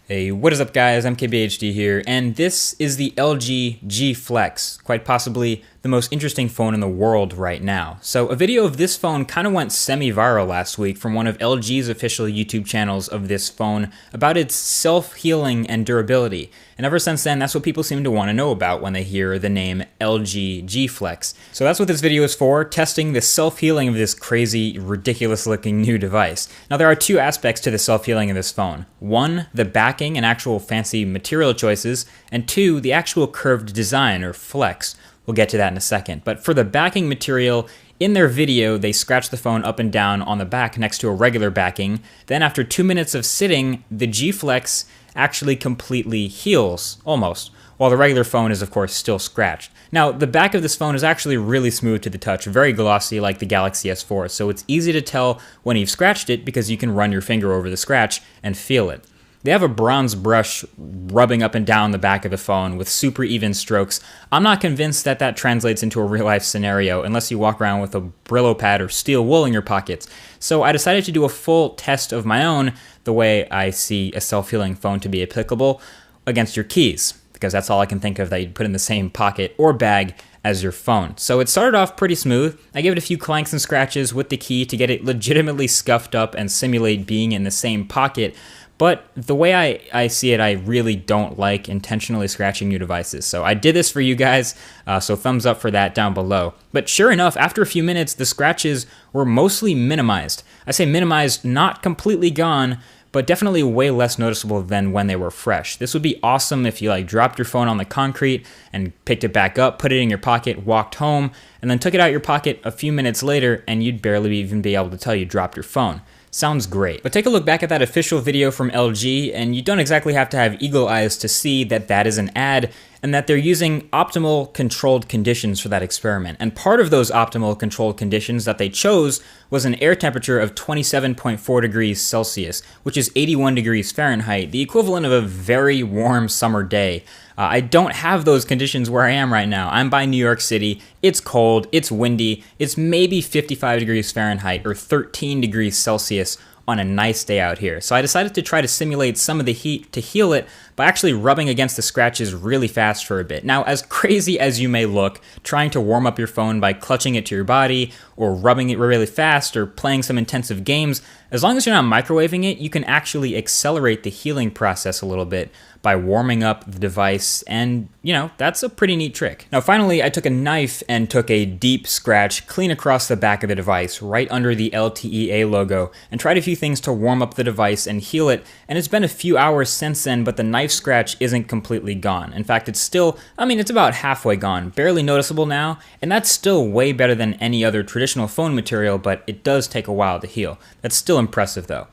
Hey, what is up guys, MKBHD here, and this is the LG G Flex, quite possibly the most interesting phone in the world right now. So a video of this phone kind of went semi-viral last week from one of LG's official YouTube channels of this phone about its self-healing and durability. And ever since then, that's what people seem to want to know about when they hear the name LG G Flex. So that's what this video is for, testing the self-healing of this crazy, ridiculous-looking new device. Now there are two aspects to the self-healing of this phone. One, the backing and actual fancy material choices, and two, the actual curved design, or flex. We'll get to that in a second. But for the backing material, in their video, they scratch the phone up and down on the back next to a regular backing. Then after 2 minutes of sitting, the G Flex actually completely heals, almost, while the regular phone is of course still scratched. Now, the back of this phone is actually really smooth to the touch, very glossy like the Galaxy S4, so it's easy to tell when you've scratched it because you can run your finger over the scratch and feel it. They have a bronze brush rubbing up and down the back of the phone with super even strokes. I'm not convinced that that translates into a real-life scenario unless you walk around with a Brillo pad or steel wool in your pockets. So I decided to do a full test of my own, the way I see a self-healing phone to be applicable, against your keys, because that's all I can think of that you'd put in the same pocket or bag as your phone. So it started off pretty smooth. I gave it a few clanks and scratches with the key to get it legitimately scuffed up and simulate being in the same pocket. But the way I see it, I really don't like intentionally scratching new devices. So I did this for you guys, so thumbs up for that down below. But sure enough, after a few minutes, the scratches were mostly minimized. I say minimized, not completely gone, but definitely way less noticeable than when they were fresh. This would be awesome if you dropped your phone on the concrete and picked it back up, put it in your pocket, walked home, and then took it out of your pocket a few minutes later, and you'd barely even be able to tell you dropped your phone. Sounds great. But take a look back at that official video from LG, and you don't exactly have to have eagle eyes to see that that is an ad and that they're using optimal controlled conditions for that experiment. And part of those optimal controlled conditions that they chose was an air temperature of 27.4 degrees Celsius, which is 81 degrees Fahrenheit, the equivalent of a very warm summer day. I don't have those conditions where I am right now. I'm by New York City. It's cold, it's windy, it's maybe 55 degrees Fahrenheit or 13 degrees Celsius on a nice day out here. So I decided to try to simulate some of the heat to heal it by actually rubbing against the scratches really fast for a bit. Now, as crazy as you may look, trying to warm up your phone by clutching it to your body or rubbing it really fast or playing some intensive games, as long as you're not microwaving it, you can actually accelerate the healing process a little bit by warming up the device, and that's a pretty neat trick. Now finally, I took a knife and took a deep scratch clean across the back of the device, right under the LTEA logo, and tried a few things to warm up the device and heal it, and it's been a few hours since then, but the knife scratch isn't completely gone. In fact, it's still, it's about halfway gone, barely noticeable now, and that's still way better than any other traditional phone material, but it does take a while to heal. That's still impressive though.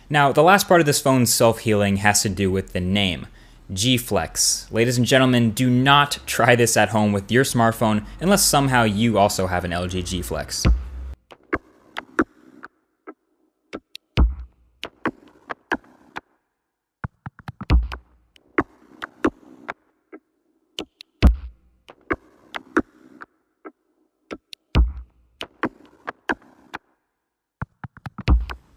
Now, the last part of this phone's self-healing has to do with the name. G Flex. Ladies and gentlemen, do not try this at home with your smartphone unless somehow you also have an LG G Flex.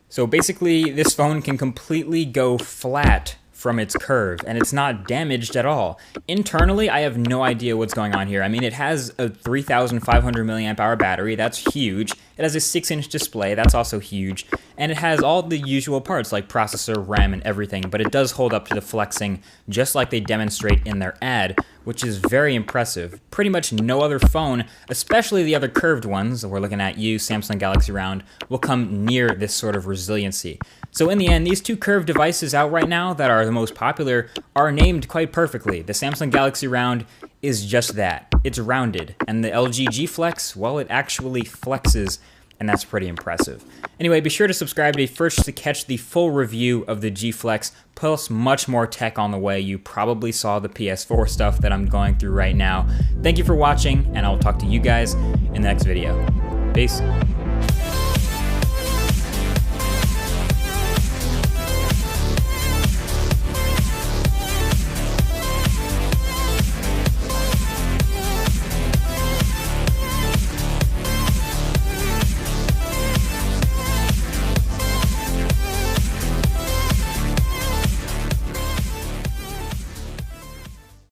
So basically, this phone can completely go flat from its curve, and it's not damaged at all. Internally, I have no idea what's going on here. It has a 3,500 milliamp hour battery, that's huge. It has a 6-inch display, that's also huge. And it has all the usual parts like processor, RAM, and everything, but it does hold up to the flexing just like they demonstrate in their ad, which is very impressive. Pretty much no other phone, especially the other curved ones that we're looking at, Samsung Galaxy Round, will come near this sort of resiliency. So in the end, these two curved devices out right now that are the most popular are named quite perfectly. The Samsung Galaxy Round is just that. It's rounded. And the LG G Flex, well, it actually flexes, and that's pretty impressive. Anyway, be sure to subscribe to be first to catch the full review of the G Flex, plus much more tech on the way. You probably saw the PS4 stuff that I'm going through right now. Thank you for watching, and I'll talk to you guys in the next video. Peace.